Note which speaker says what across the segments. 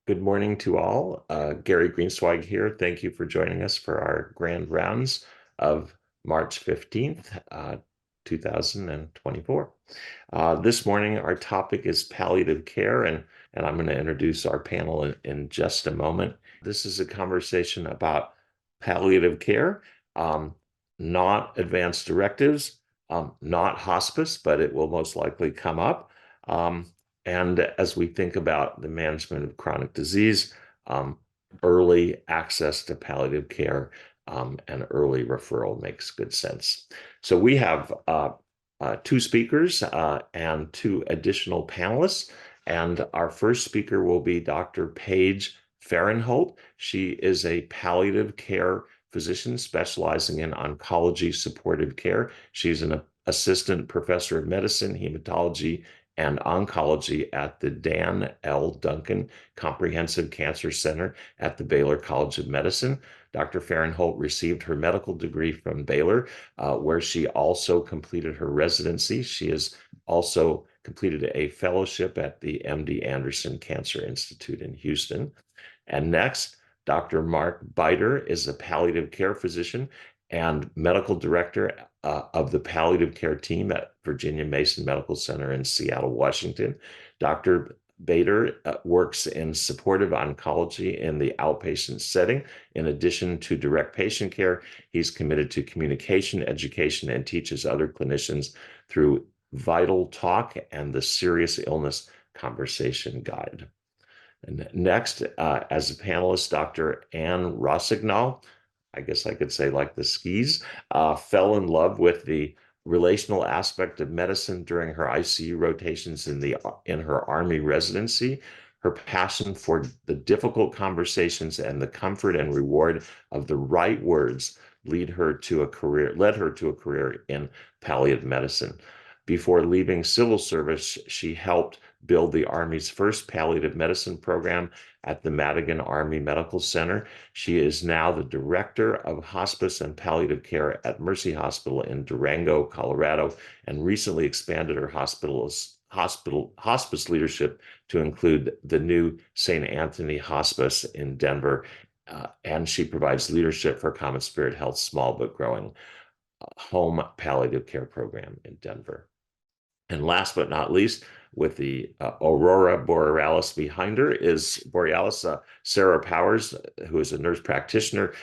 Speaker 1: Good morning to all. Gary Greensweig here. Thank you for joining us for our grand rounds of March 15th, 2024. This morning, our topic is palliative care, and I'm going to introduce our panel in just a moment. This is a conversation about palliative care, um, not advanced directives, not hospice, but it will most likely come up. And as we think about the management of chronic disease, early access to palliative care and early referral makes good sense. So we have two speakers and two additional panelists. And our first speaker will be Dr. Paige Farinholt. She is a palliative care physician specializing in oncology supportive care. She's an assistant professor of medicine, hematology, and oncology at the Dan L. Duncan Comprehensive Cancer Center at the Baylor College of Medicine. Dr. Farinholt received her medical degree from Baylor, where she also completed her residency. She has also completed a fellowship at the MD Anderson Cancer Institute in Houston. And next, Dr. Mark Beiter is a palliative care physician and medical director of the palliative care team at Virginia Mason Medical Center in Seattle, Washington. Dr. Beiter works in supportive oncology in the outpatient setting. In addition to direct patient care, he's committed to communication, education, and teaches other clinicians through Vital Talk and the Serious Illness Conversation Guide. And next, as a panelist, Dr. Anne Rossigno, I guess I could say like the skis, fell in love with the relational aspect of medicine during her ICU rotations in her Army residency. Her passion for the difficult conversations and the comfort and reward of the right words led her to a career in palliative medicine. Before leaving civil service, she helped build the Army's first palliative medicine program at the Madigan Army Medical Center. She is now the director of hospice and palliative care at Mercy Hospital in Durango, Colorado, and recently expanded her hospice leadership to include the new St. Anthony Hospice in Denver. And she provides leadership for Common Spirit Health's small but growing home palliative care program in Denver. And last but not least, with the Aurora Borealis behind her is Sara Powers, who is a nurse practitioner,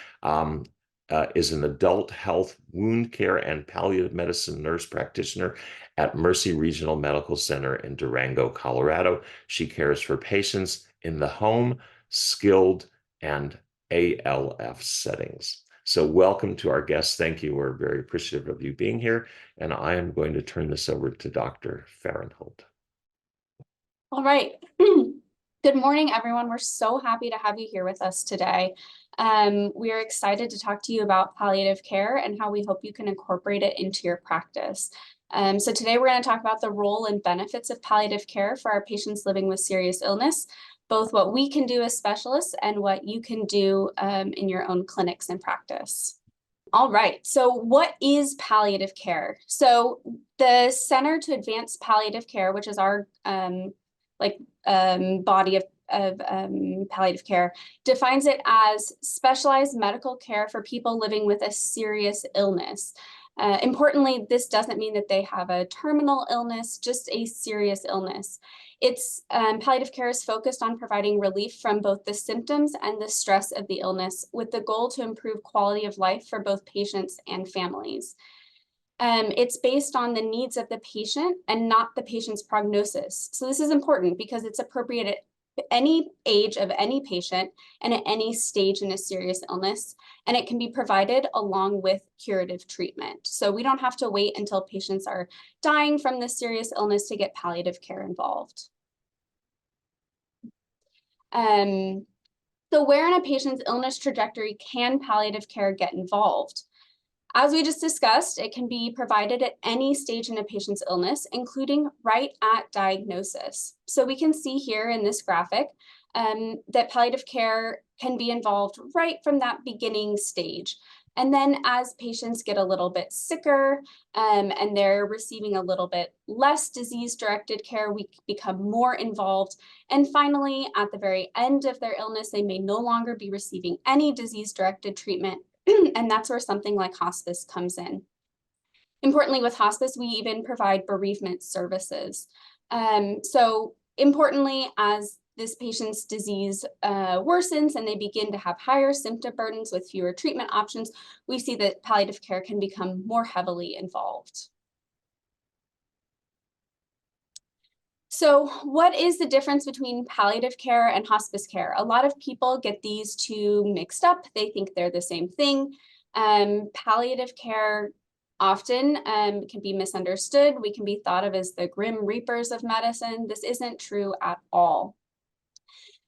Speaker 1: is an adult health, wound care, and palliative medicine nurse practitioner at Mercy Regional Medical Center in Durango, Colorado. She cares for patients in the home, skilled, and ALF settings. So welcome to our guests. Thank you. We're very appreciative of you being here. And I am going to turn this over to Dr. Farinholt.
Speaker 2: All right. Good morning, everyone. We're so happy to have you here with us today. We are excited to talk to you about palliative care and how we hope you can incorporate it into your practice. So today we're going to talk about the role and benefits of palliative care for our patients living with serious illness, both what we can do as specialists and what you can do in your own clinics and practice. All right, so what is palliative care? So the Center to Advance Palliative Care, which is our body of palliative care, defines it as specialized medical care for people living with a serious illness. Importantly, this doesn't mean that they have a terminal illness, just a serious illness. It's palliative care is focused on providing relief from both the symptoms and the stress of the illness, with the goal to improve quality of life for both patients and families. It's based on the needs of the patient and not the patient's prognosis. So this is important because it's appropriate at any age of any patient and at any stage in a serious illness, and it can be provided along with curative treatment. So we don't have to wait until patients are dying from this serious illness to get palliative care involved. So where in a patient's illness trajectory can palliative care get involved? As we just discussed, it can be provided at any stage in a patient's illness, including right at diagnosis. So we can see here in this graphic that palliative care can be involved right from that beginning stage. And then as patients get a little bit sicker and they're receiving a little bit less disease-directed care, we become more involved. And finally, at the very end of their illness, they may no longer be receiving any disease-directed treatment. And that's where something like hospice comes in. Importantly, with hospice, we even provide bereavement services. So importantly, as this patient's disease worsens and they begin to have higher symptom burdens with fewer treatment options, we see that palliative care can become more heavily involved. So what is the difference between palliative care and hospice care? A lot of people get these two mixed up. They think they're the same thing. Palliative care often can be misunderstood. We can be thought of as the grim reapers of medicine. This isn't true at all.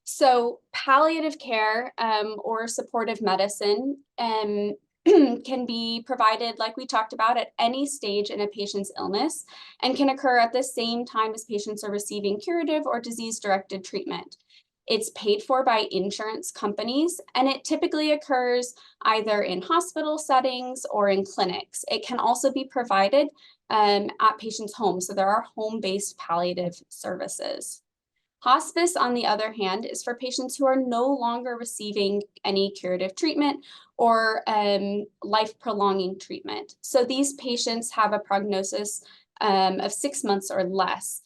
Speaker 2: So palliative care or supportive medicine can be provided, like we talked about, at any stage in a patient's illness and can occur at the same time as patients are receiving curative or disease-directed treatment. It's paid for by insurance companies, and it typically occurs either in hospital settings or in clinics. It can also be provided at patients' homes, so there are home-based palliative services. Hospice, on the other hand, is for patients who are no longer receiving any curative treatment or life-prolonging treatment. So these patients have a prognosis of 6 months or less.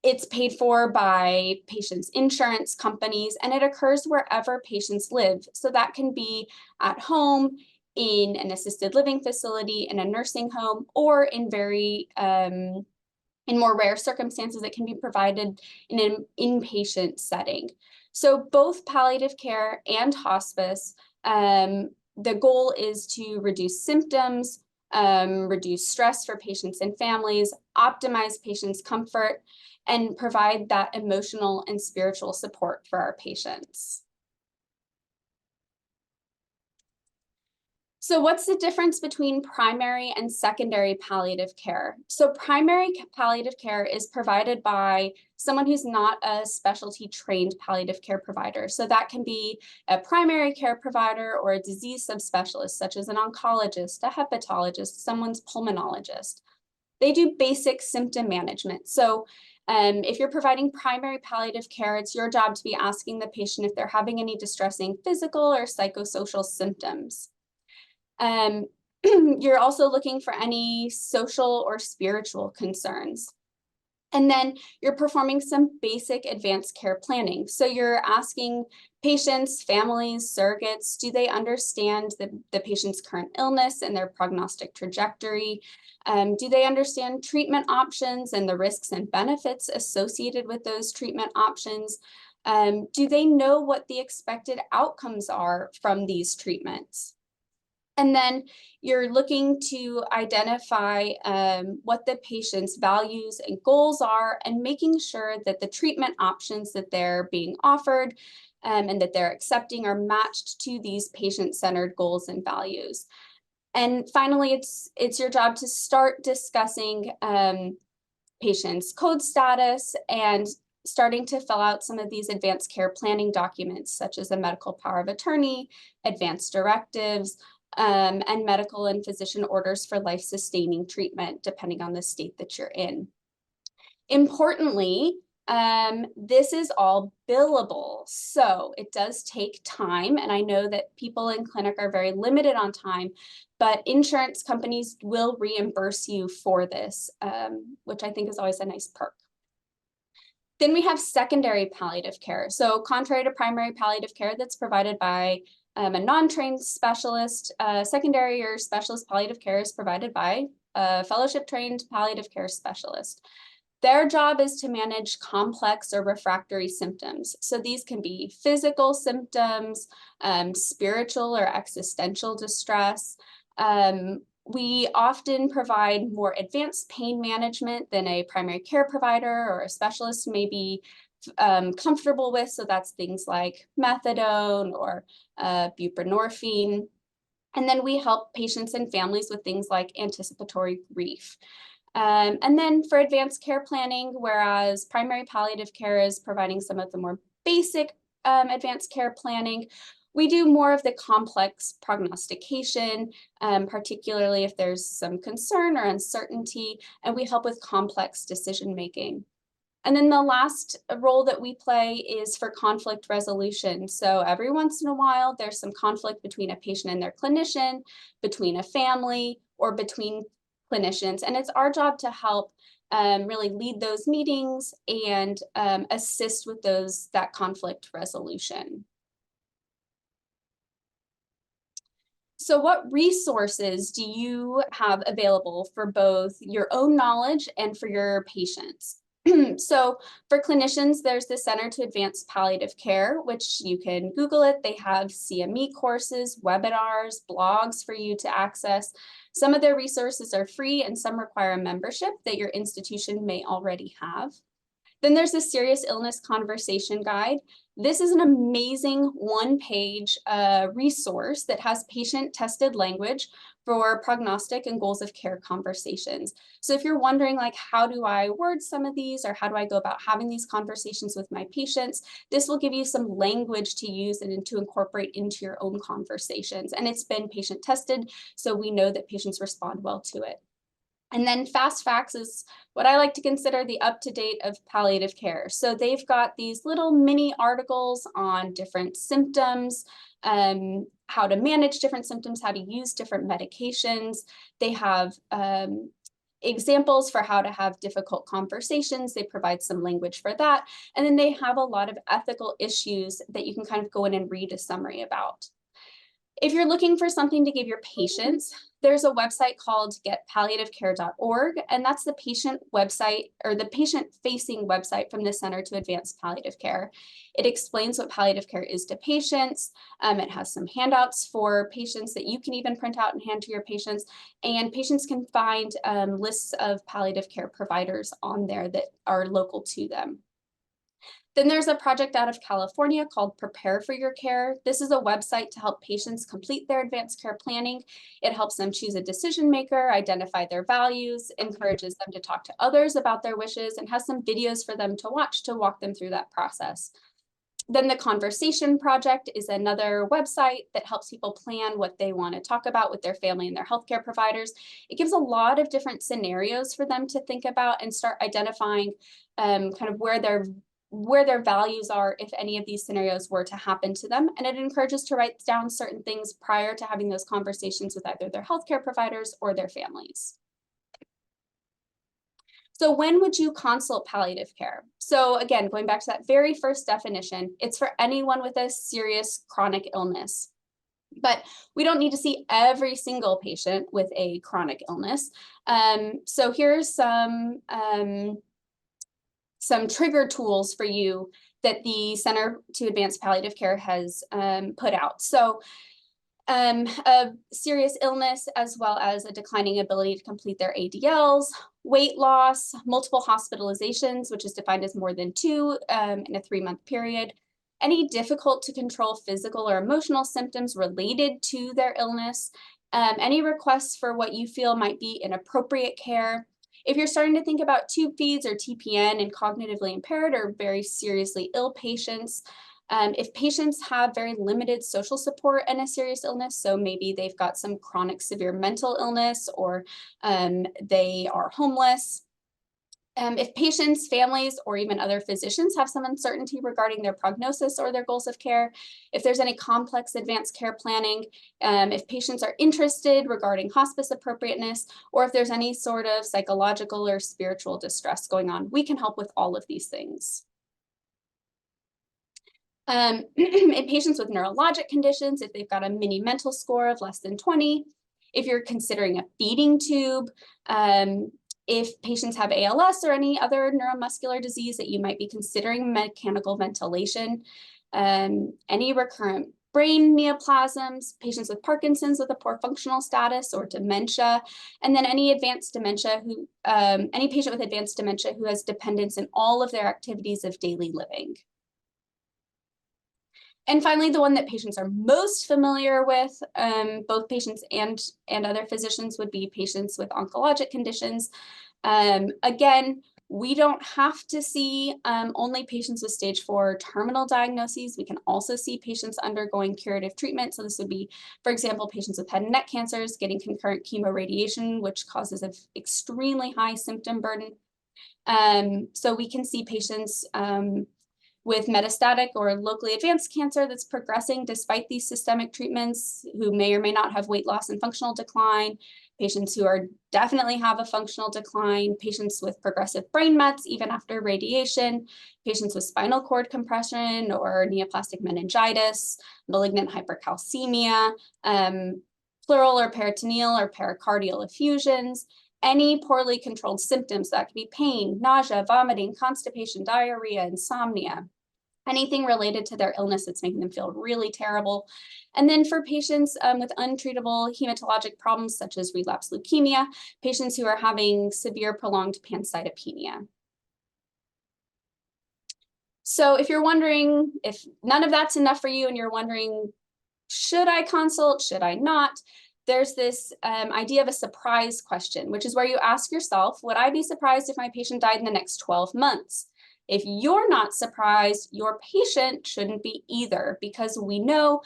Speaker 2: It's paid for by patients' insurance companies, and it occurs wherever patients live. So that can be at home, in an assisted living facility, in a nursing home, or in in more rare circumstances, it can be provided in an inpatient setting. So both palliative care and hospice, the goal is to reduce symptoms, reduce stress for patients and families, optimize patients' comfort, and provide that emotional and spiritual support for our patients. So what's the difference between primary and secondary palliative care? So primary palliative care is provided by someone who's not a specialty trained palliative care provider. So that can be a primary care provider or a disease subspecialist, such as an oncologist, a hepatologist, someone's pulmonologist. They do basic symptom management. So if you're providing primary palliative care, it's your job to be asking the patient if they're having any distressing physical or psychosocial symptoms. You're also looking for any social or spiritual concerns. And then you're performing some basic advanced care planning. So you're asking patients, families, surrogates, do they understand the patient's current illness and their prognostic trajectory? Do they understand treatment options and the risks and benefits associated with those treatment options? Do they know what the expected outcomes are from these treatments? And then you're looking to identify what the patient's values and goals are and making sure that the treatment options that they're being offered and that they're accepting are matched to these patient-centered goals and values. And finally, it's your job to start discussing patients' code status and starting to fill out some of these advanced care planning documents, such as a medical power of attorney, advanced directives, and medical and physician orders for life-sustaining treatment, depending on the state that you're in. Importantly, this is all billable, so it does take time, and I know that people in clinic are very limited on time, but insurance companies will reimburse you for this, which I think is always a nice perk. Then we have secondary palliative care. So contrary to primary palliative care that's provided by a non-trained specialist, secondary or specialist palliative care is provided by a fellowship-trained palliative care specialist. Their job is to manage complex or refractory symptoms. So these can be physical symptoms, spiritual or existential distress. We often provide more advanced pain management than a primary care provider or a specialist may be comfortable with. So that's things like methadone or buprenorphine. And then we help patients and families with things like anticipatory grief. And then for advanced care planning, whereas primary palliative care is providing some of the more basic advanced care planning, We do more of the complex prognostication, particularly if there's some concern or uncertainty, and we help with complex decision-making. And then the last role that we play is for conflict resolution. So every once in a while, there's some conflict between a patient and their clinician, between a family, or between clinicians. And it's our job to help really lead those meetings and assist with that conflict resolution. So what resources do you have available for both your own knowledge and for your patients? So for clinicians, there's the Center to Advance Palliative Care, which you can Google it. They have CME courses, webinars, blogs for you to access. Some of their resources are free and some require a membership that your institution may already have. Then there's the Serious Illness Conversation Guide. This is an amazing one-page resource that has patient-tested language for prognostic and goals of care conversations. So if you're wondering, like, how do I word some of these, or how do I go about having these conversations with my patients, this will give you some language to use and to incorporate into your own conversations. And it's been patient-tested, so we know that patients respond well to it. And then Fast Facts is what I like to consider the up-to-date of palliative care. So they've got these little mini articles on different symptoms, how to manage different symptoms, how to use different medications. They have examples for how to have difficult conversations. They provide some language for that. And then they have a lot of ethical issues that you can kind of go in and read a summary about. If you're looking for something to give your patients, there's a website called getpalliativecare.org, and that's the patient website, or the patient-facing website from the Center to Advance Palliative Care. It explains what palliative care is to patients. It has some handouts for patients that you can even print out and hand to your patients, and patients can find lists of palliative care providers on there that are local to them. Then there's a project out of California called Prepare for Your Care. This is a website to help patients complete their advanced care planning. It helps them choose a decision maker, identify their values, encourages them to talk to others about their wishes, and has some videos for them to watch to walk them through that process. Then the Conversation Project is another website that helps people plan what they want to talk about with their family and their healthcare providers. It gives a lot of different scenarios for them to think about and start identifying kind of where their values are if any of these scenarios were to happen to them. And it encourages to write down certain things prior to having those conversations with either their healthcare providers or their families. So when would you consult palliative care? So again, going back to that very first definition, it's for anyone with a serious chronic illness. But we don't need to see every single patient with a chronic illness. So here's some trigger tools for you that the Center to Advance Palliative Care has put out. So a serious illness, as well as a declining ability to complete their ADLs, weight loss, multiple hospitalizations, which is defined as more than 2 in a 3-month period, any difficult to control physical or emotional symptoms related to their illness, any requests for what you feel might be inappropriate care. If you're starting to think about tube feeds or TPN in cognitively impaired or very seriously ill patients, if patients have very limited social support and a serious illness, so maybe they've got some chronic severe mental illness, or they are homeless. If patients, families, or even other physicians have some uncertainty regarding their prognosis or their goals of care, if there's any complex advanced care planning, if patients are interested regarding hospice appropriateness, or if there's any sort of psychological or spiritual distress going on, we can help with all of these things. In patients with neurologic conditions, if they've got a mini mental score of less than 20, if you're considering a feeding tube, if patients have ALS or any other neuromuscular disease that you might be considering mechanical ventilation, any recurrent brain neoplasms, patients with Parkinson's with a poor functional status or dementia, and then any advanced dementia any patient with advanced dementia who has dependence in all of their activities of daily living. And finally, the one that patients are most familiar with, both patients and other physicians, would be patients with oncologic conditions. Again, We don't have to see only patients with stage 4 terminal diagnoses. We can also see patients undergoing curative treatment. So this would be, for example, patients with head and neck cancers getting concurrent chemoradiation, which causes an extremely high symptom burden. So we can see patients with metastatic or locally advanced cancer that's progressing despite these systemic treatments, who may or may not have weight loss and functional decline, patients who are definitely have a functional decline, patients with progressive brain mets even after radiation, patients with spinal cord compression or neoplastic meningitis, malignant hypercalcemia, pleural or peritoneal or pericardial effusions, any poorly controlled symptoms. That could be pain, nausea, vomiting, constipation, diarrhea, insomnia, anything related to their illness that's making them feel really terrible. And then for patients with untreatable hematologic problems, such as relapsed leukemia, patients who are having severe prolonged pancytopenia. So if you're wondering if none of that's enough for you and you're wondering, should I consult, should I not? There's this idea of a surprise question, which is where you ask yourself, would I be surprised if my patient died in the next 12 months? If you're not surprised, your patient shouldn't be either, because we know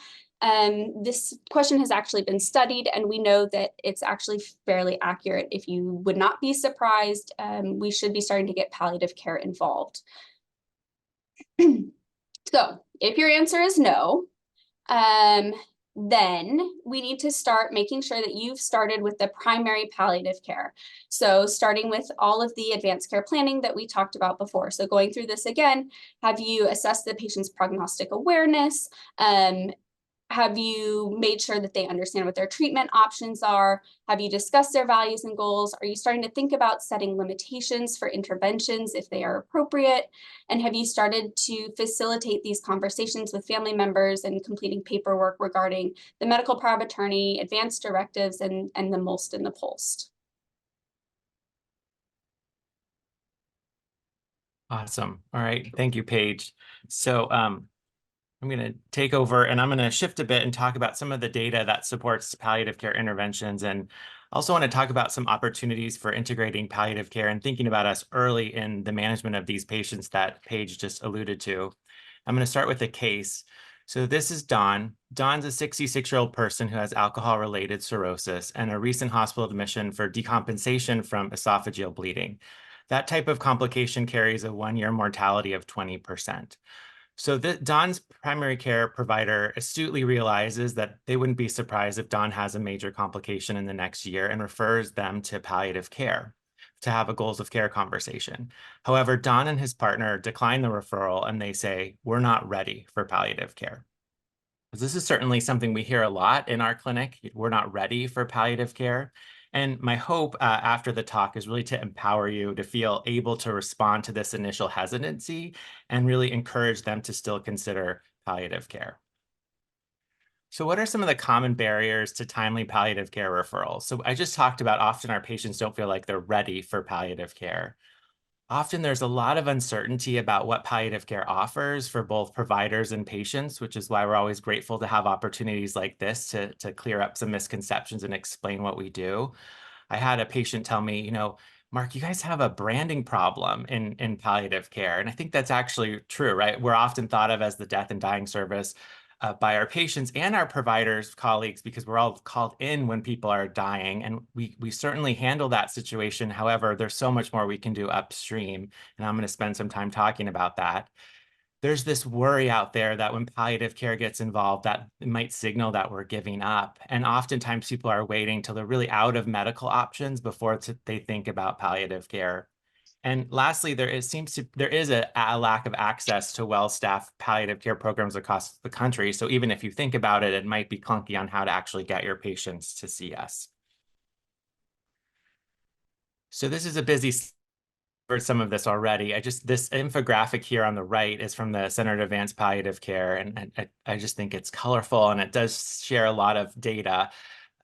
Speaker 2: this question has actually been studied, and we know that it's actually fairly accurate. If you would not be surprised, we should be starting to get palliative care involved. So if your answer is no, then we need to start making sure that you've started with the primary palliative care. So starting with all of the advanced care planning that we talked about before. So going through this again, have you assessed the patient's prognostic awareness? Have you made sure that they understand what their treatment options are? Have you discussed their values and goals? Are you starting to think about setting limitations for interventions if they are appropriate? And have you started to facilitate these conversations with family members and completing paperwork regarding the medical power of attorney, advanced directives, and the MOLST and the POLST?
Speaker 3: Awesome. All right. Thank you, Paige. So I'm going to take over and I'm going to shift a bit and talk about some of the data that supports palliative care interventions, and also want to talk about some opportunities for integrating palliative care and thinking about us early in the management of these patients that Paige just alluded to. I'm going to start with a case. So this is Don. Don's a 66-year-old person who has alcohol-related cirrhosis and a recent hospital admission for decompensation from esophageal bleeding. That type of complication carries a 1-year mortality of 20%. So Don's primary care provider astutely realizes that they wouldn't be surprised if Don has a major complication in the next year and refers them to palliative care to have a goals of care conversation. However, Don and his partner decline the referral and they say, we're not ready for palliative care. This is certainly something we hear a lot in our clinic. We're not ready for palliative care. And my hope after the talk is really to empower you to feel able to respond to this initial hesitancy and really encourage them to still consider palliative care. So what are some of the common barriers to timely palliative care referrals? So I just talked about often our patients don't feel like they're ready for palliative care. Often there's a lot of uncertainty about what palliative care offers for both providers and patients, which is why we're always grateful to have opportunities like this to clear up some misconceptions and explain what we do. I had a patient tell me, Mark, you guys have a branding problem in palliative care. And I think that's actually true, right? We're often thought of as the death and dying service by our patients and our providers, colleagues, because we're all called in when people are dying. And we certainly handle that situation. However, there's so much more we can do upstream. And I'm going to spend some time talking about that. There's this worry out there that when palliative care gets involved, that it might signal that we're giving up. And oftentimes people are waiting till they're really out of medical options before they think about palliative care. And lastly, there is a lack of access to well-staffed palliative care programs across the country. So even if you think about it, it might be clunky on how to actually get your patients to see us. So this is a busy for some of this already. This infographic here on the right is from the Center to Advance Palliative Care, and I just think it's colorful and it does share a lot of data.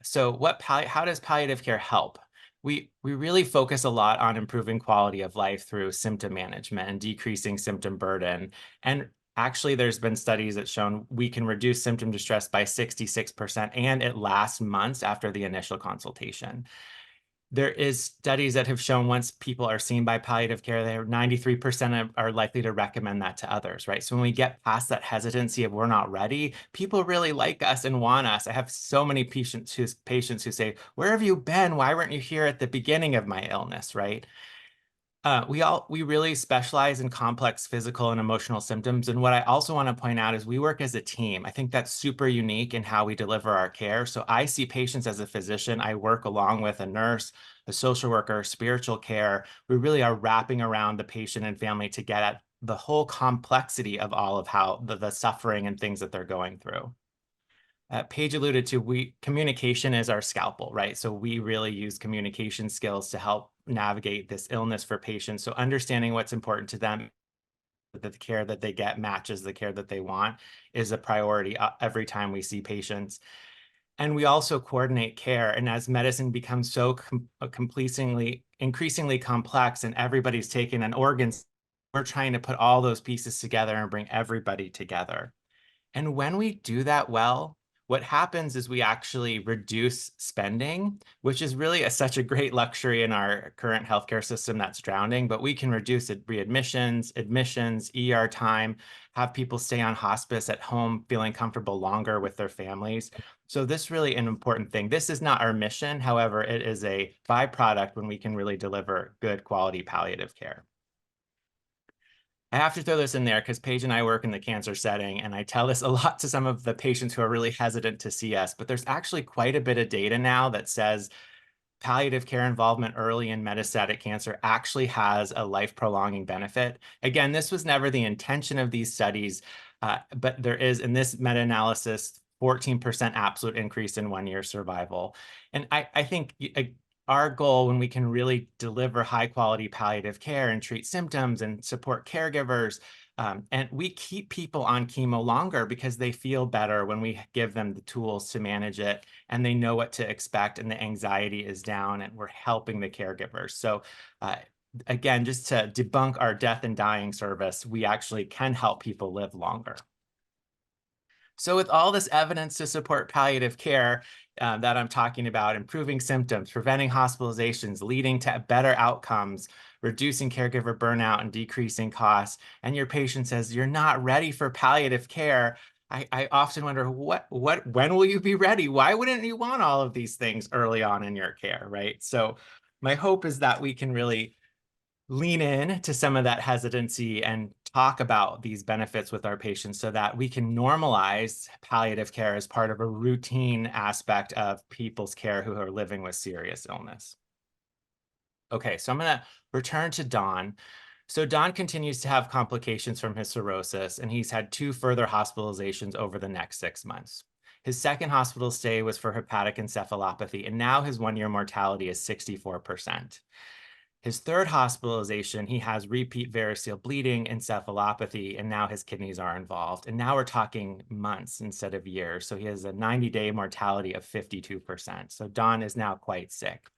Speaker 3: So how does palliative care help? We really focus a lot on improving quality of life through symptom management and decreasing symptom burden. And actually, there's been studies that shown we can reduce symptom distress by 66%, and it lasts months after the initial consultation. There is studies that have shown once people are seen by palliative care, they're 93% are likely to recommend that to others, right? So when we get past that hesitancy of we're not ready, people really like us and want us. I have so many patients who say, where have you been? Why weren't you here at the beginning of my illness, right? We really specialize in complex physical and emotional symptoms. And what I also want to point out is we work as a team. I think that's super unique in how we deliver our care. So I see patients as a physician. I work along with a nurse, a social worker, spiritual care. We really are wrapping around the patient and family to get at the whole complexity of all of how the suffering and things that they're going through. Paige alluded to, communication is our scalpel, right? So we really use communication skills to help navigate this illness for patients. So understanding what's important to them, that the care that they get matches the care that they want, is a priority every time we see patients. And we also coordinate care. And as medicine becomes so increasingly complex and everybody's taking an organ, we're trying to put all those pieces together and bring everybody together. And when we do that well, what happens is we actually reduce spending, which is really such a great luxury in our current healthcare system that's drowning, but we can reduce readmissions, admissions, ER time, have people stay on hospice at home feeling comfortable longer with their families. So this is really an important thing. This is not our mission. However, it is a byproduct when we can really deliver good quality palliative care. I have to throw this in there because Paige and I work in the cancer setting, and I tell this a lot to some of the patients who are really hesitant to see us, but there's actually quite a bit of data now that says palliative care involvement early in metastatic cancer actually has a life-prolonging benefit. Again, this was never the intention of these studies, but there is, in this meta-analysis, 14% absolute increase in one-year survival. And I think our goal, when we can really deliver high quality palliative care and treat symptoms and support caregivers, and we keep people on chemo longer because they feel better when we give them the tools to manage it and they know what to expect and the anxiety is down and we're helping the caregivers. So again, just to debunk our death and dying service, we actually can help people live longer. So with all this evidence to support palliative care that I'm talking about, improving symptoms, preventing hospitalizations, leading to better outcomes, reducing caregiver burnout and decreasing costs, and your patient says you're not ready for palliative care, I often wonder, when will you be ready? Why wouldn't you want all of these things early on in your care, right? So my hope is that we can really lean in to some of that hesitancy and talk about these benefits with our patients so that we can normalize palliative care as part of a routine aspect of people's care who are living with serious illness. Okay, so I'm going to return to Don. So Don continues to have complications from his cirrhosis, and he's had 2 further hospitalizations over the next 6 months. His second hospital stay was for hepatic encephalopathy, and now his 1-year mortality is 64%. His third hospitalization, he has repeat variceal bleeding, encephalopathy, and now his kidneys are involved. And now we're talking months instead of years. So he has a 90-day mortality of 52%. So Don is now quite sick.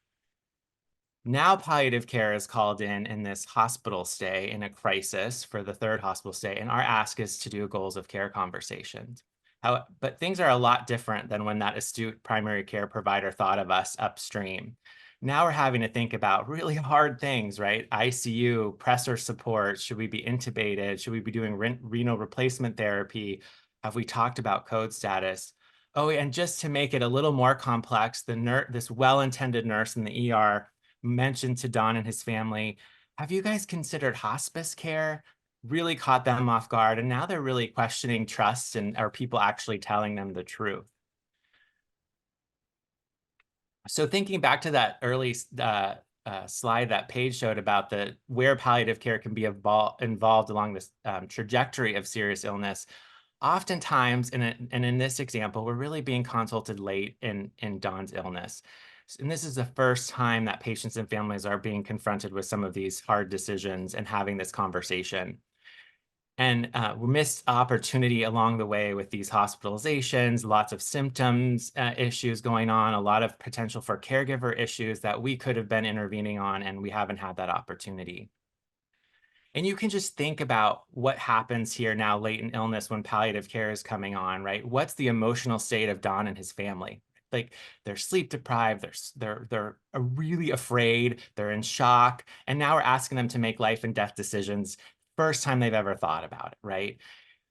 Speaker 3: Now palliative care is called in this hospital stay in a crisis for the third hospital stay. And our ask is to do goals of care conversations. But things are a lot different than when that astute primary care provider thought of us upstream. Now we're having to think about really hard things, right? ICU, pressor support. Should we be intubated? Should we be doing renal replacement therapy? Have we talked about code status? Oh, and just to make it a little more complex, this well-intended nurse in the ER mentioned to Don and his family, have you guys considered hospice care? Really caught them off guard. And now they're really questioning trust and are people actually telling them the truth? So thinking back to that early slide that Paige showed about where palliative care can be involved along this trajectory of serious illness, oftentimes, and in this example, we're really being consulted late in Don's illness. And this is the first time that patients and families are being confronted with some of these hard decisions and having this conversation. And we missed opportunity along the way with these hospitalizations, lots of symptoms issues going on, a lot of potential for caregiver issues that we could have been intervening on, and we haven't had that opportunity. And you can just think about what happens here now late in illness when palliative care is coming on, right? What's the emotional state of Don and his family? like they're sleep deprived, they're really afraid, they're in shock, and now we're asking them to make life and death decisions first time they've ever thought about it, right?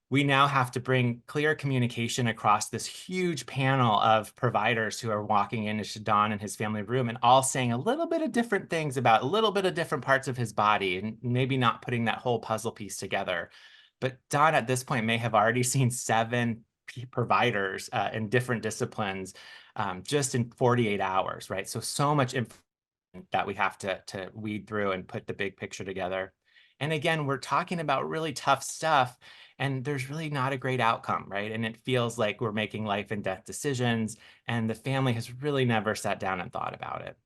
Speaker 3: We now have to bring clear communication across this huge panel of providers who are walking into Don and his family room and all saying a little bit of different things about a little bit of different parts of his body and maybe not putting that whole puzzle piece together. But Don at this point may have already seen 7 providers in different disciplines just in 48 hours, right? So much information that we have to weed through and put the big picture together. And again, we're talking about really tough stuff, and there's really not a great outcome, right? And it feels like we're making life and death decisions, and the family has really never sat down and thought about it.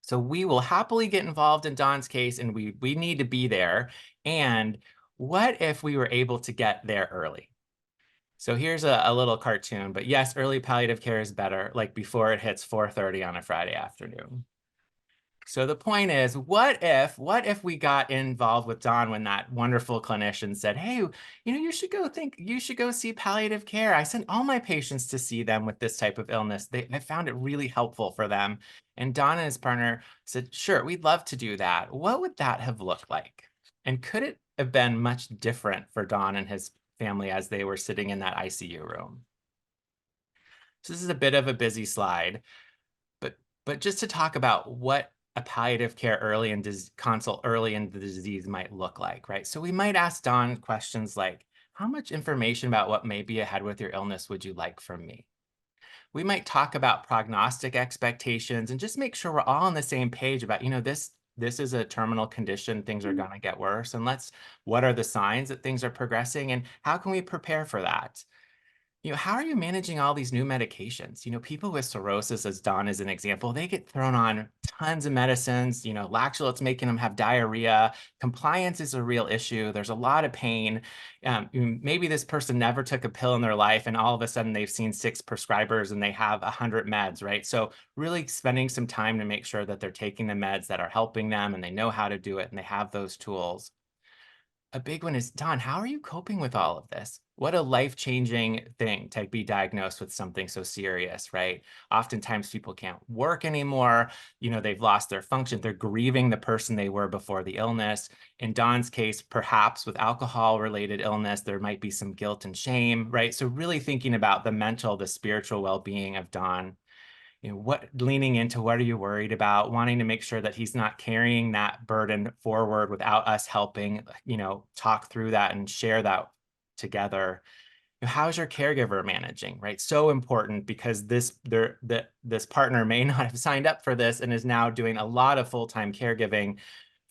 Speaker 3: So we will happily get involved in Don's case, and we need to be there. And what if we were able to get there early? So here's a little cartoon, but yes, early palliative care is better, like before it hits 4:30 on a Friday afternoon. So the point is, what if we got involved with Don when that wonderful clinician said, hey, you should go see palliative care. I sent all my patients to see them with this type of illness. I found it really helpful for them. And Don and his partner said, sure, we'd love to do that. What would that have looked like? And could it have been much different for Don and his family as they were sitting in that ICU room? So this is a bit of a busy slide, but just to talk about what a palliative care consult early in the disease might look like, right? So we might ask Don questions like, how much information about what may be ahead with your illness would you like from me? We might talk about prognostic expectations and just make sure we're all on the same page about, this is a terminal condition, things are going to get worse. And what are the signs that things are progressing and how can we prepare for that? How are you managing all these new medications? People with cirrhosis, as Don is an example, they get thrown on tons of medicines. Lactulose making them have diarrhea. Compliance is a real issue. There's a lot of pain. Maybe this person never took a pill in their life, and all of a sudden they've seen 6 prescribers and they have 100 meds, right? So really spending some time to make sure that they're taking the meds that are helping them and they know how to do it and they have those tools. A big one is, Don, how are you coping with all of this? What a life-changing thing to be diagnosed with something so serious, right? Oftentimes people can't work anymore. They've lost their function. They're grieving the person they were before the illness. In Don's case, perhaps with alcohol-related illness, there might be some guilt and shame, right? So really thinking about the mental, the spiritual well-being of Don. Leaning into what are you worried about, wanting to make sure that he's not carrying that burden forward without us helping, talk through that and share that together. How's your caregiver managing, right? So important because this partner may not have signed up for this and is now doing a lot of full-time caregiving.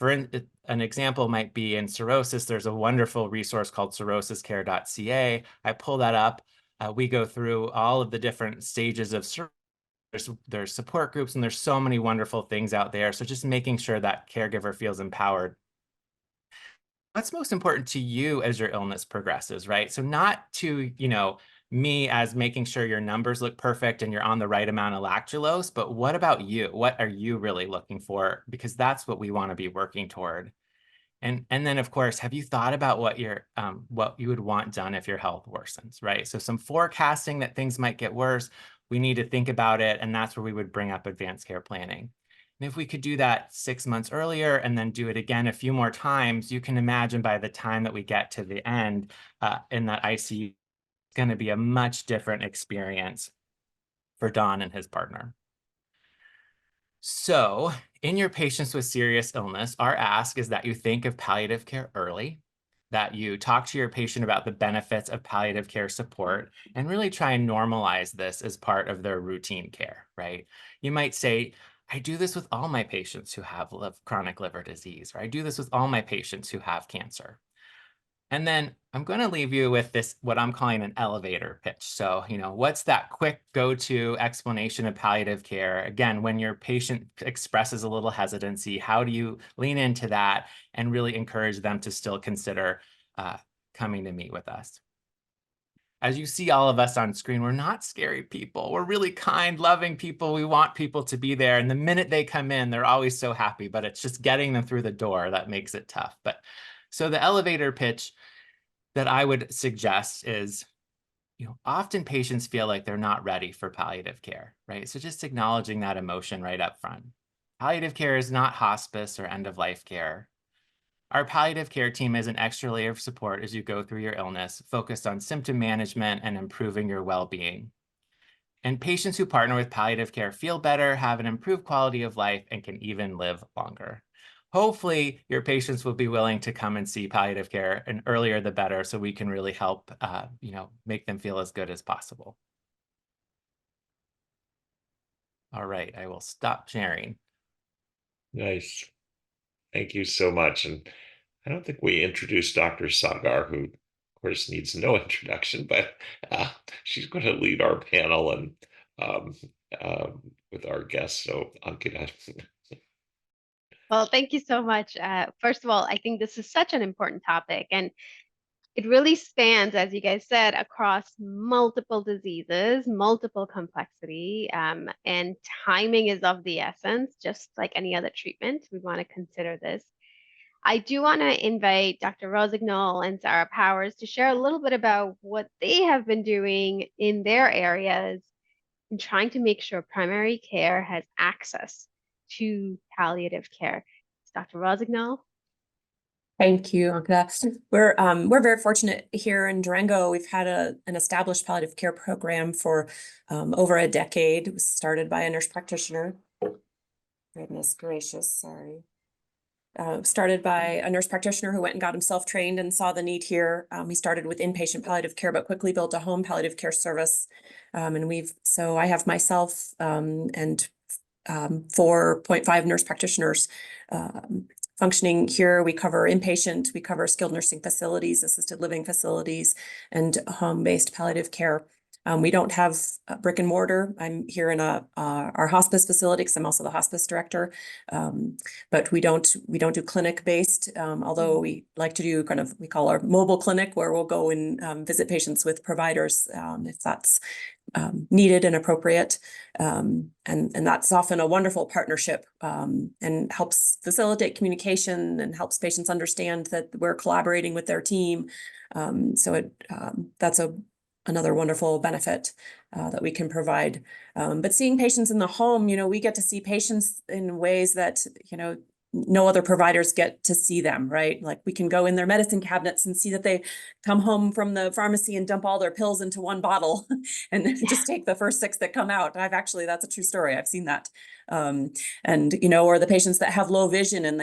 Speaker 3: An example might be in cirrhosis, there's a wonderful resource called cirrhosiscare.ca. I pull that up. We go through all of the different stages of cirrhosis. There's support groups and there's so many wonderful things out there. So just making sure that caregiver feels empowered. What's most important to you as your illness progresses, right? So not to, me as making sure your numbers look perfect and you're on the right amount of lactulose, but what about you? What are you really looking for? Because that's what we want to be working toward. And then, of course, have you thought about what you would want done if your health worsens, right? So some forecasting that things might get worse, we need to think about it, and that's where we would bring up advanced care planning. And if we could do that 6 months earlier and then do it again a few more times, you can imagine by the time that we get to the end in that ICU, it's going to be a much different experience for Don and his partner. So in your patients with serious illness, our ask is that you think of palliative care early, that you talk to your patient about the benefits of palliative care support, and really try and normalize this as part of their routine care, right? You might say, I do this with all my patients who have chronic liver disease, or I do this with all my patients who have cancer. And then I'm going to leave you with this, what I'm calling an elevator pitch. So, what's that quick go-to explanation of palliative care? Again, when your patient expresses a little hesitancy, how do you lean into that and really encourage them to still consider coming to meet with us? As you see all of us on screen, we're not scary people. We're really kind, loving people. We want people to be there. And the minute they come in, they're always so happy, but it's just getting them through the door that makes it tough. So the elevator pitch that I would suggest is, often patients feel like they're not ready for palliative care, right? So just acknowledging that emotion right up front. Palliative care is not hospice or end-of-life care. Our palliative care team is an extra layer of support as you go through your illness, focused on symptom management and improving your well-being. And patients who partner with palliative care feel better, have an improved quality of life, and can even live longer. Hopefully, your patients will be willing to come and see palliative care, and earlier the better, so we can really help, make them feel as good as possible. All right, I will stop sharing.
Speaker 1: Nice. Thank you so much. And I don't think we introduced Dr. Sagar, who, of course, needs no introduction, but she's going to lead our panel and um, with our guests. So, Ankita.
Speaker 4: Well, thank you so much. First of all, I think this is such an important topic, and it really spans, as you guys said, across multiple diseases, multiple complexity, and timing is of the essence, just like any other treatment. We want to consider this. I do want to invite Dr. Rossigno and Sara Powers to share a little bit about what they have been doing in their areas in trying to make sure primary care has access to palliative care. Dr. Rossigno.
Speaker 5: Thank you, Ankita. We're very fortunate here in Durango. We've had an established palliative care program for over a decade. It was started by a nurse practitioner. Goodness gracious, sorry. Started by a nurse practitioner who went and got himself trained and saw the need here. He started with inpatient palliative care, but quickly built a home palliative care service. So I have myself and 4.5 nurse practitioners functioning here. We cover inpatient, we cover skilled nursing facilities, assisted living facilities, and home-based palliative care. We don't have a brick and mortar. I'm here in our hospice facility because I'm also the hospice director. But we don't do clinic-based, although we like to do we call our mobile clinic, where we'll go and visit patients with providers if that's needed and appropriate. And that's often a wonderful partnership and helps facilitate communication and helps patients understand that we're collaborating with their team. That's another wonderful benefit that we can provide. But seeing patients in the home, we get to see patients in ways that, no other providers get to see them, right? Like we can go in their medicine cabinets and see that they come home from the pharmacy and dump all their pills into one bottle and just take the first 6 that come out. That's a true story. I've seen that. Or the patients that have low vision and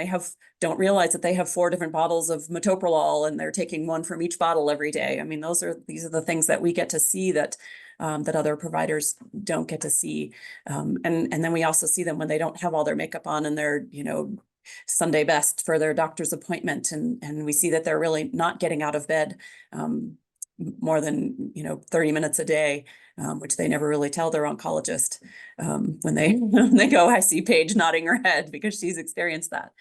Speaker 5: don't realize that they have 4 different bottles of metoprolol and they're taking 1 from each bottle every day. I mean, these are the things that we get to see that other providers don't get to see. And then we also see them when they don't have all their makeup on and they're, Sunday best for their doctor's appointment. And we see that they're really not getting out of bed more than, 30 minutes a day, which they never really tell their oncologist when they go, I see Paige nodding her head because she's experienced that.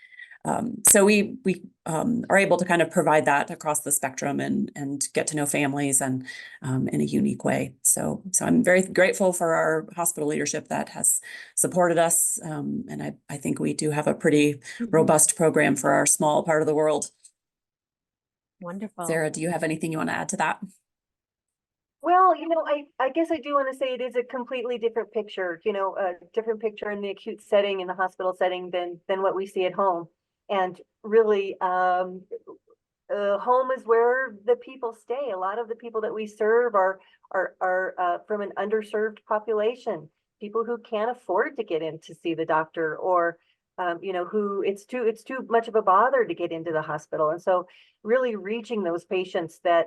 Speaker 5: So we are able to kind of provide that across the spectrum and get to know families and in a unique way. So I'm very grateful for our hospital leadership that has supported us. And I think we do have a pretty robust program for our small part of the world.
Speaker 4: Wonderful.
Speaker 5: Sara, do you have anything you want to add to that?
Speaker 6: Well, I guess I do want to say it is a completely different picture, a different picture in the acute setting, in the hospital setting than what we see at home. And really, home is where the people stay. A lot of the people that we serve are from an underserved population, people who can't afford to get in to see the doctor, or who it's too much of a bother to get into the hospital. And so really reaching those patients that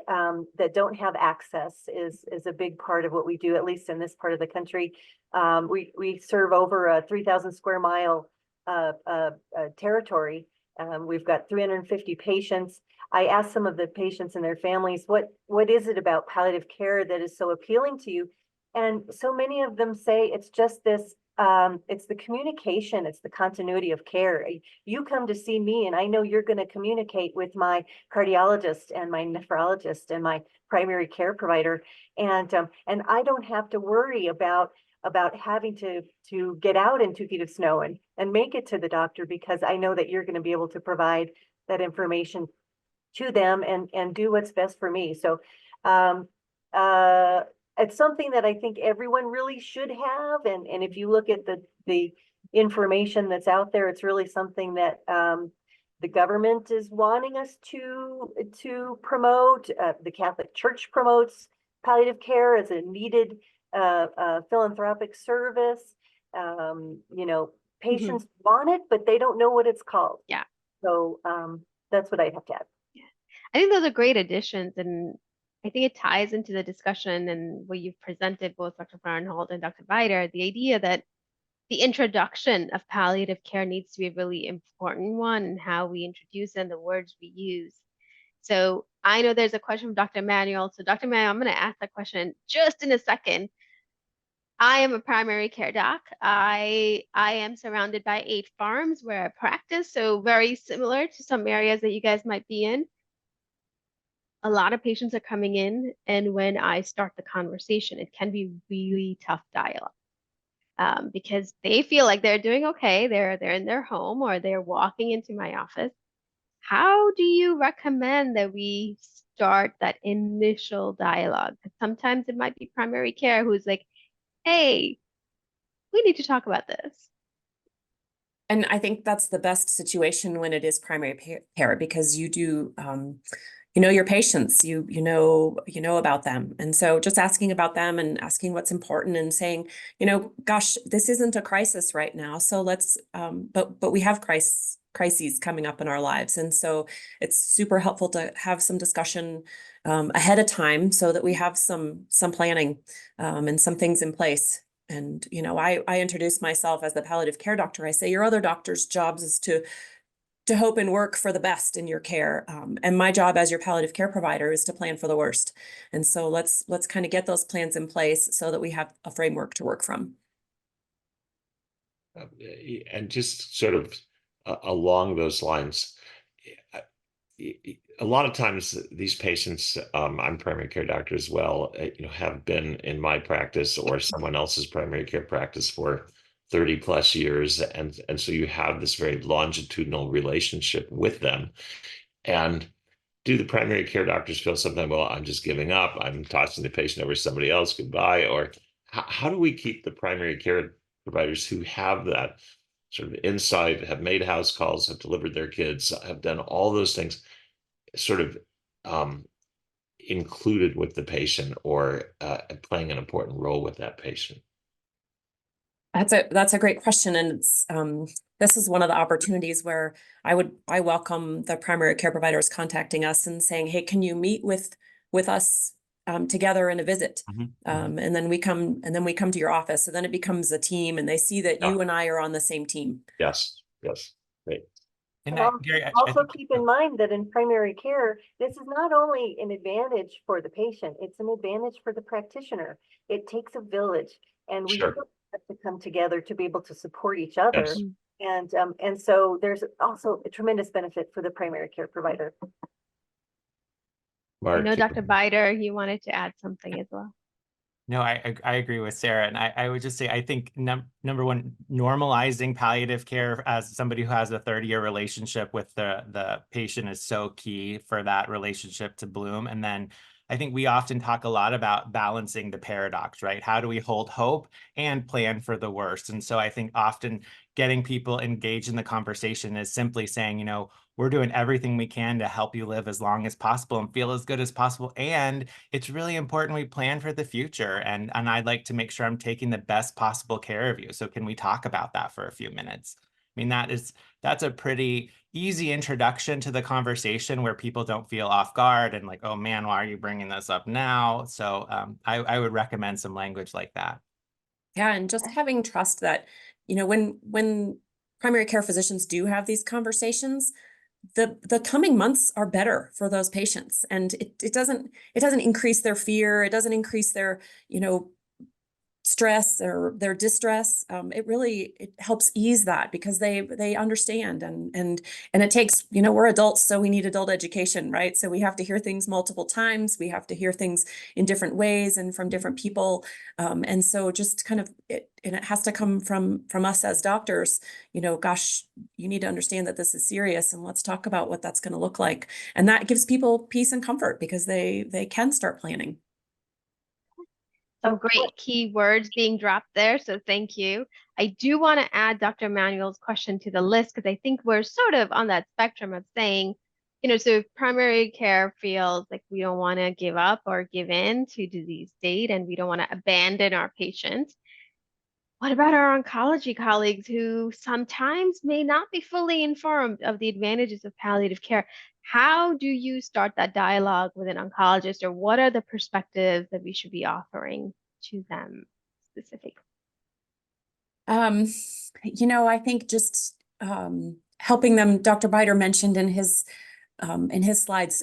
Speaker 6: don't have access is a big part of what we do, at least in this part of the country. We serve over a 3,000 square mile territory. We've got 350 patients. I asked some of the patients and their families, what is it about palliative care that is so appealing to you? And so many of them say it's just this, it's the communication, it's the continuity of care. You come to see me and I know you're going to communicate with my cardiologist and my nephrologist and my primary care provider. And I don't have to worry about having to get out in 2 feet of snow and make it to the doctor, because I know that you're going to be able to provide that information to them and do what's best for me. So it's something that I think everyone really should have. And if you look at the information that's out there, it's really something that the government is wanting us to promote. The Catholic Church promotes palliative care as a needed philanthropic service. You know, patients want it, but they don't know what it's called.
Speaker 4: Yeah.
Speaker 6: So that's what I have to add.
Speaker 4: I think those are great additions, and I think it ties into the discussion and what you've presented, both Dr. Farinholt and Dr. Beiter, the idea that the introduction of palliative care needs to be a really important one, and how we introduce and the words we use. So I know there's a question from Dr. Manuel. So Dr. Manuel, I'm going to ask that question just in a second. I am a primary care doc. I am surrounded by 8 farms where I practice, so very similar to some areas that you guys might be in. A lot of patients are coming in, and when I start the conversation, it can be really tough dialogue because they feel like they're doing okay. They're in their home or they're walking into my office. How do you recommend that we start that initial dialogue? Because sometimes it might be primary care who's like, hey, we need to talk about this.
Speaker 5: And I think that's the best situation when it is primary care, because you do, you know your patients, you know about them. And so just asking about them and asking what's important and saying, you know, gosh, this isn't a crisis right now. So let's, but we have crises coming up in our lives. And so it's super helpful to have some discussion ahead of time so that we have some planning and some things in place. And, you know, I introduce myself as the palliative care doctor. I say your other doctor's jobs is to hope and work for the best in your care. And my job as your palliative care provider is to plan for the worst. And so let's kind of get those plans in place so that we have a framework to work from.
Speaker 1: And just sort of along those lines, a lot of times these patients, I'm primary care doctor as well, you know, have been in my practice or someone else's primary care practice for 30 plus years. And so you have this very longitudinal relationship with them. And do the primary care doctors feel sometimes, well, I'm just giving up, I'm tossing the patient over to somebody else, goodbye? Or how do we keep the primary care providers who have that sort of insight, have made house calls, have delivered their kids, have done all those things, sort of included with the patient or playing an important role with that patient?
Speaker 5: That's a great question. And it's, this is one of the opportunities where I welcome the primary care providers contacting us and saying, hey, can you meet with us together in a visit? And then we come to your office. So then it becomes a team and they see that you and I are on the same team.
Speaker 1: Yes. Great.
Speaker 3: And
Speaker 6: Gary, also keep in mind that in primary care, this is not only an advantage for the patient, it's an advantage for the practitioner. It takes a village, and we have to come together to be able to support each other. Yes. And so there's also a tremendous benefit for the primary care provider.
Speaker 4: I know Dr. Beiter, you wanted to add something as well.
Speaker 3: No, I agree with Sara. And I would just say, I think number one, normalizing palliative care as somebody who has a 30-year relationship with the patient is so key for that relationship to bloom. And then I think we often talk a lot about balancing the paradox, right? How do we hold hope and plan for the worst? And so I think often getting people engaged in the conversation is simply saying, you know, we're doing everything we can to help you live as long as possible and feel as good as possible. And it's really important we plan for the future. And I'd like to make sure I'm taking the best possible care of you. So can we talk about that for a few minutes? I mean, that's a pretty easy introduction to the conversation where people don't feel off guard and like, oh man, why are you bringing this up now? So I would recommend some language like that.
Speaker 5: Yeah, and just having trust that, you know, when primary care physicians do have these conversations, the coming months are better for those patients, and it doesn't increase their fear, it doesn't increase their, you know, stress or their distress. It helps ease that because they understand and it takes, you know, we're adults, so we need adult education, right? So we have to hear things multiple times, we have to hear things in different ways and from different people, and so just kind of it has to come from us as doctors, you know, gosh, you need to understand that this is serious and let's talk about what that's going to look like, and that gives people peace and comfort because they can start planning.
Speaker 4: Some great key words being dropped there, so thank you. I do want to add Dr. Manuel's question to the list because I think we're sort of on that spectrum of saying, so if primary care feels like we don't want to give up or give in to disease state and we don't want to abandon our patients, what about our oncology colleagues who sometimes may not be fully informed of the advantages of palliative care? How do you start that dialogue with an oncologist, or what are the perspectives that we should be offering to them specifically?
Speaker 5: I think just helping them, Dr. Beiter mentioned in his slides,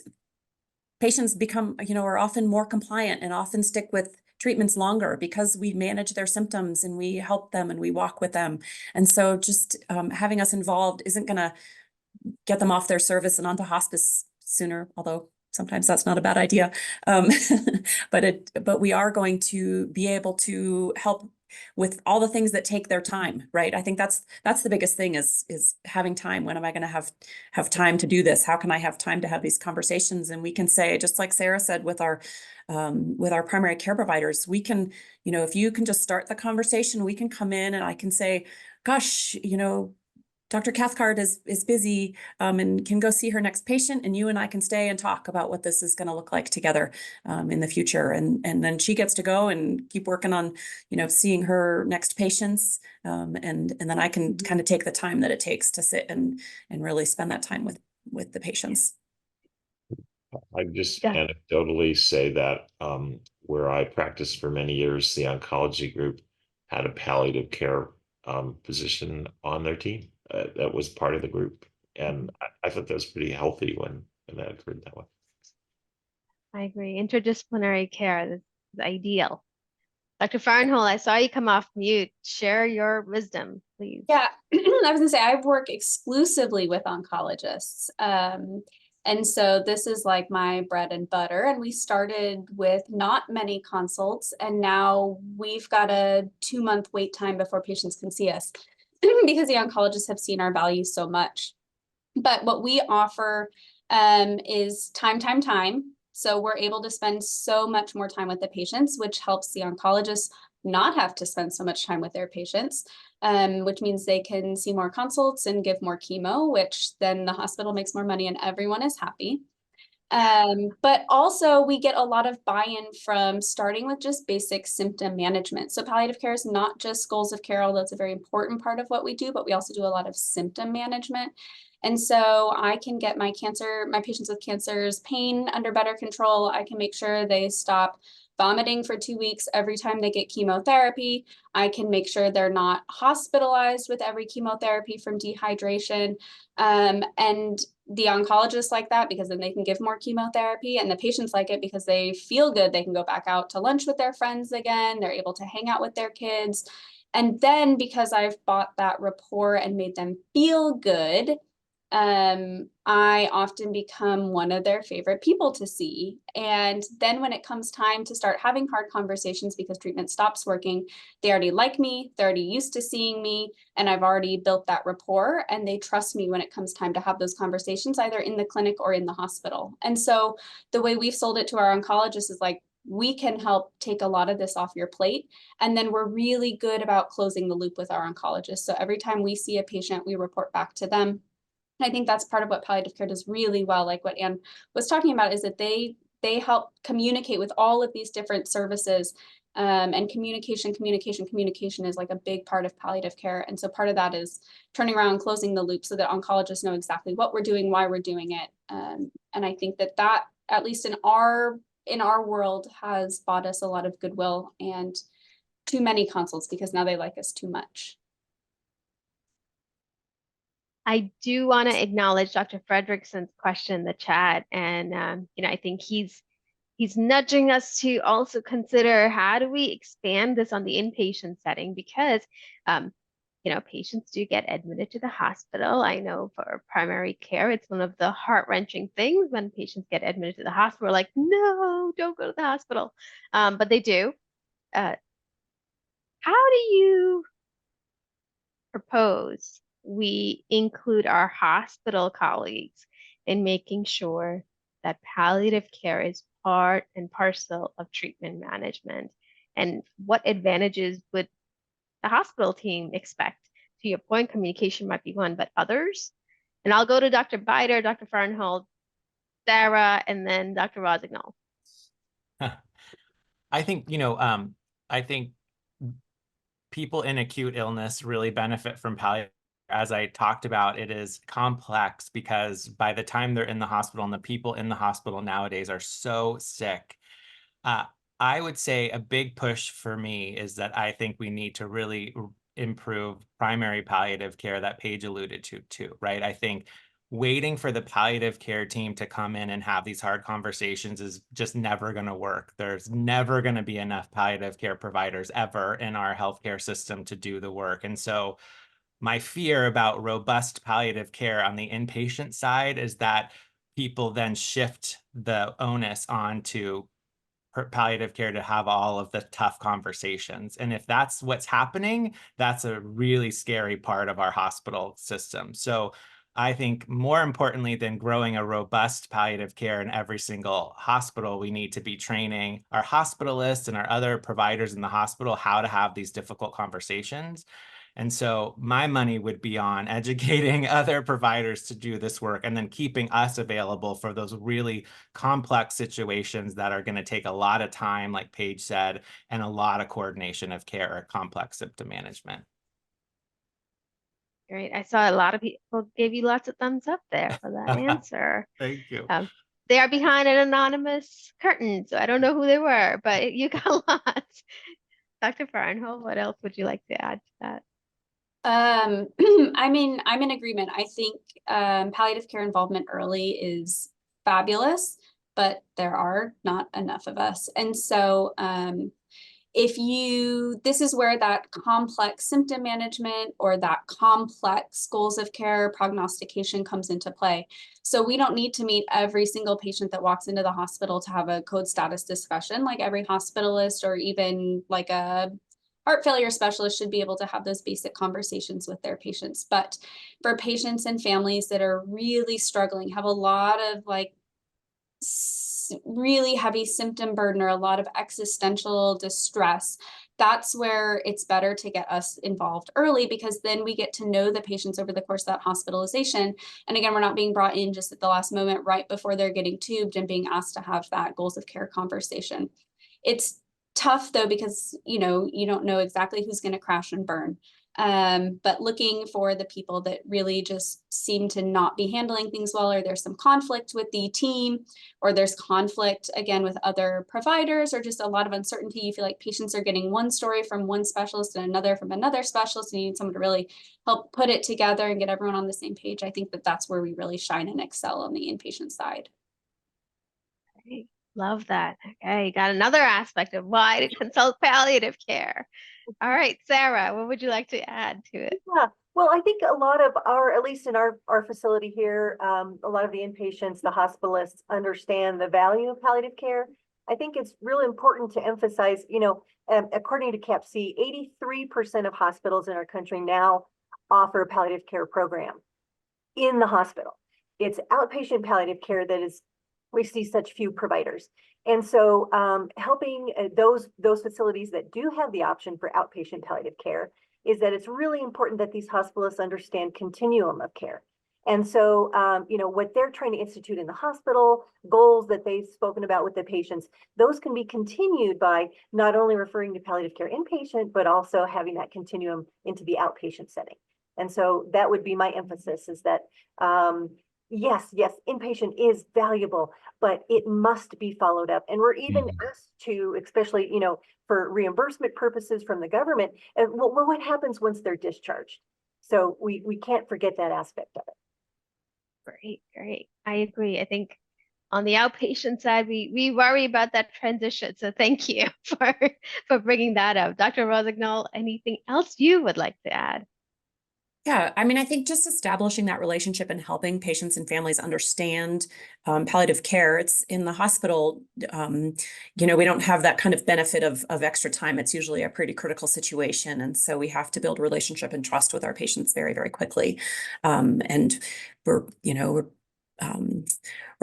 Speaker 5: patients become, are often more compliant and often stick with treatments longer because we manage their symptoms and we help them and we walk with them. And so just having us involved isn't going to get them off their service and onto hospice sooner, although sometimes that's not a bad idea. But we are going to be able to help with all the things that take their time, right? I think that's the biggest thing is having time. When am I going to have time to do this? How can I have time to have these conversations? And we can say, just like Sara said, with our primary care providers, we can, if you can just start the conversation, we can come in and I can say, gosh, Dr. Cathcart is busy and can go see her next patient, and you and I can stay and talk about what this is going to look like together in the future. And then she gets to go and keep working on, seeing her next patients. And then I can kind of take the time that it takes to sit and really spend that time with the patients.
Speaker 1: I just anecdotally say that where I practiced for many years, the oncology group had a palliative care position on their team. That was part of the group, and I thought that was pretty healthy when that occurred that way.
Speaker 4: I agree. Interdisciplinary care is ideal. Dr. Farinholt, I saw you come off mute. Share your wisdom, please.
Speaker 2: Yeah, I was gonna say I work exclusively with oncologists. And so this is like my bread and butter. And we started with not many consults, and now we've got a 2-month wait time before patients can see us because the oncologists have seen our value so much. But what we offer is time. So we're able to spend so much more time with the patients, which helps the oncologists not have to spend so much time with their patients, which means they can see more consults and give more chemo, which then the hospital makes more money and everyone is happy. But also we get a lot of buy-in from starting with just basic symptom management. So palliative care is not just goals of care, although it's a very important part of what we do, but we also do a lot of symptom management. And so I can get my patients with cancer's pain under better control. I can make sure they stop vomiting for 2 weeks every time they get chemotherapy. I can make sure they're not hospitalized with every chemotherapy from dehydration. And the oncologists like that because then they can give more chemotherapy, and the patients like it because they feel good. They can go back out to lunch with their friends again. They're able to hang out with their kids. And then because I've bought that rapport and made them feel good, I often become one of their favorite people to see. And then when it comes time to start having hard conversations because treatment stops working, they already like me, they're already used to seeing me, and I've already built that rapport, and they trust me when it comes time to have those conversations, either in the clinic or in the hospital. And so the way we've sold it to our oncologists is like, we can help take a lot of this off your plate. And then we're really good about closing the loop with our oncologists. So every time we see a patient, we report back to them. I think that's part of what palliative care does really well. Like what Anne was talking about is that they help communicate with all of these different services, and communication is like a big part of palliative care. And so part of that is turning around, closing the loop so that oncologists know exactly what we're doing, why we're doing it. And I think that at least in our world has bought us a lot of goodwill and too many consults because now they like us too much.
Speaker 4: I do want to acknowledge Dr. Fredrickson's question in the chat, and I think he's nudging us to also consider how do we expand this on the inpatient setting, because patients do get admitted to the hospital. I know for primary care, it's one of the heart-wrenching things when patients get admitted to the hospital. We're like, no, don't go to the hospital, but they do. How do you propose we include our hospital colleagues in making sure that palliative care is part and parcel of treatment management? And what advantages would the hospital team expect? To your point, communication might be one, but others? And I'll go to Dr. Beiter, Dr. Farinholt, Sara, and then Dr. Rossigno.
Speaker 3: I think, I think people in acute illness really benefit from palliative. As I talked about, it is complex because by the time they're in the hospital, and the people in the hospital nowadays are so sick, I would say a big push for me is that I think we need to really improve primary palliative care that Paige alluded to too, right? I think waiting for the palliative care team to come in and have these hard conversations is just never going to work. There's never going to be enough palliative care providers ever in our healthcare system to do the work. And so my fear about robust palliative care on the inpatient side is that people then shift the onus onto palliative care to have all of the tough conversations. And if that's what's happening, that's a really scary part of our hospital system. So I think more importantly than growing a robust palliative care in every single hospital, we need to be training our hospitalists and our other providers in the hospital how to have these difficult conversations. And so my money would be on educating other providers to do this work and then keeping us available for those really complex situations that are going to take a lot of time, like Paige said, and a lot of coordination of care or complex symptom management.
Speaker 4: Great. I saw a lot of people gave you lots of thumbs up there for that answer.
Speaker 3: Thank you.
Speaker 4: They are behind an anonymous curtain, so I don't know who they were, but you got lots. Dr. Farinholt, what else would you like to add to that?
Speaker 2: I'm in agreement. I think palliative care involvement early is fabulous, but there are not enough of us. And so this is where that complex symptom management or that complex goals of care prognostication comes into play. So we don't need to meet every single patient that walks into the hospital to have a code status discussion, like every hospitalist or even like a heart failure specialist should be able to have those basic conversations with their patients. But for patients and families that are really struggling, have a lot of like really heavy symptom burden or a lot of existential distress, that's where it's better to get us involved early, because then we get to know the patients over the course of that hospitalization. And again, we're not being brought in just at the last moment right before they're getting tubed and being asked to have that goals of care conversation. It's tough though, because you don't know exactly who's going to crash and burn. But looking for the people that really just seem to not be handling things well, or there's some conflict with the team, or there's conflict again with other providers, or just a lot of uncertainty. You feel like patients are getting one story from one specialist and another from another specialist, and you need someone to really help put it together and get everyone on the same page. I think that that's where we really shine and excel on the inpatient side.
Speaker 4: Great. Love that. Okay, you got another aspect of why to consult palliative care. All right, Sara, what would you like to add to it?
Speaker 6: Yeah, well, I think a lot of at least in our facility here, a lot of the inpatients, the hospitalists understand the value of palliative care. I think it's really important to emphasize, according to CAPC, 83% of hospitals in our country now offer a palliative care program in the hospital. It's outpatient palliative care that is, we see such few providers. And so helping those facilities that do have the option for outpatient palliative care is that it's really important that these hospitalists understand continuum of care. And so, what they're trying to institute in the hospital, goals that they've spoken about with the patients, those can be continued by not only referring to palliative care inpatient, but also having that continuum into the outpatient setting. And so that would be my emphasis, is that yes, inpatient is valuable, but it must be followed up. And we're even asked to, especially, for reimbursement purposes from the government, what happens once they're discharged? So we can't forget that aspect of it.
Speaker 4: Great. I agree. I think on the outpatient side, we worry about that transition. So thank you for bringing that up. Dr. Rossigno, anything else you would like to add?
Speaker 5: Yeah, I mean, I think just establishing that relationship and helping patients and families understand palliative care. It's in the hospital, we don't have that kind of benefit of extra time. It's usually a pretty critical situation. And so we have to build relationship and trust with our patients very, very quickly. And we're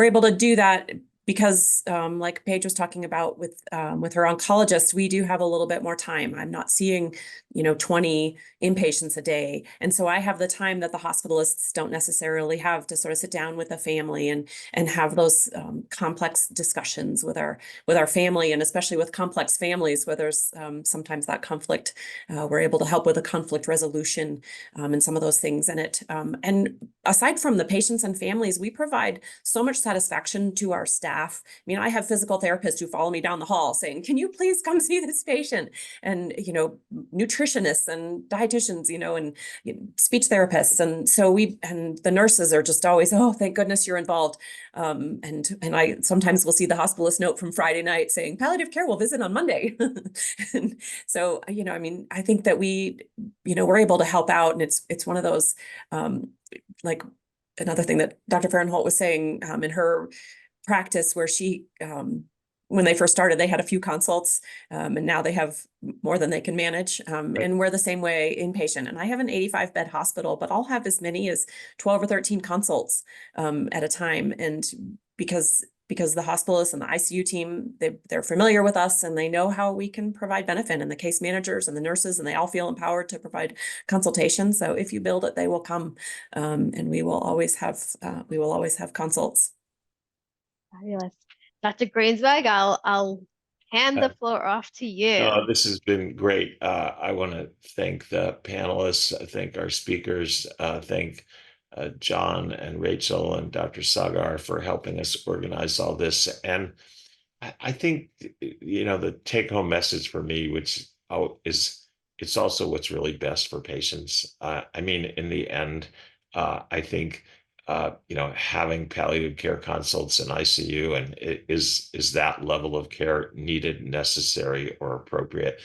Speaker 5: able to do that because like Paige was talking about with her oncologist, we do have a little bit more time. I'm not seeing, 20 inpatients a day. And so I have the time that the hospitalists don't necessarily have to sort of sit down with a family and have those complex discussions with our family, and especially with complex families where there's sometimes that conflict. We're able to help with a conflict resolution and some of those things. And aside from the patients and families, we provide so much satisfaction to our staff. I mean, I have physical therapists who follow me down the hall saying, "Can you please come see this patient?" And, nutritionists and dietitians, and speech therapists. And so and the nurses are just always, "Oh, thank goodness you're involved." And I sometimes will see the hospitalist note from Friday night saying, "Palliative care will visit on Monday." And so, I think that we're able to help out, and it's one of those, like another thing that Dr. Farinholt was saying in her practice, where she, when they first started, they had a few consults, and now they have more than they can manage. And we're the same way inpatient. And I have an 85-bed hospital, but I'll have as many as 12 or 13 consults at a time. And because the hospitalists and the ICU team, they're familiar with us and they know how we can provide benefit, and the case managers and the nurses, and they all feel empowered to provide consultation. So if you build it, they will come, and we will always have consults.
Speaker 4: Fabulous. Dr. Greensweig, I'll hand the floor off to you.
Speaker 1: This has been great. I want to thank the panelists. I thank our speakers. Thank John and Rachel and Dr. Sagar for helping us organize all this. And I think, the take-home message for me, which is it's also what's really best for patients. I mean, in the end, I think having palliative care consults in ICU and is that level of care needed, necessary, or appropriate?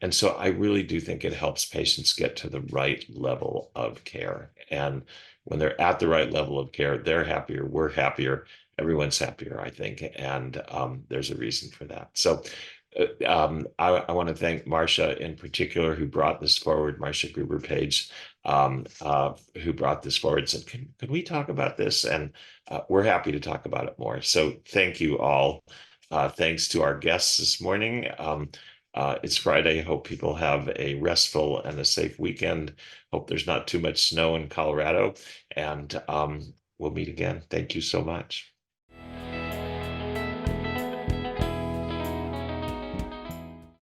Speaker 1: And so I really do think it helps patients get to the right level of care. And when they're at the right level of care, they're happier, we're happier, everyone's happier, I think. And there's a reason for that. So I want to thank Marcia in particular, who brought this forward, Marcia Gruber Page, who brought this forward, said, can we talk about this? And we're happy to talk about it more. So thank you all. Thanks to our guests this morning. It's Friday. Hope people have a restful and a safe weekend. Hope there's not too much snow in Colorado. And we'll meet again. Thank you so much.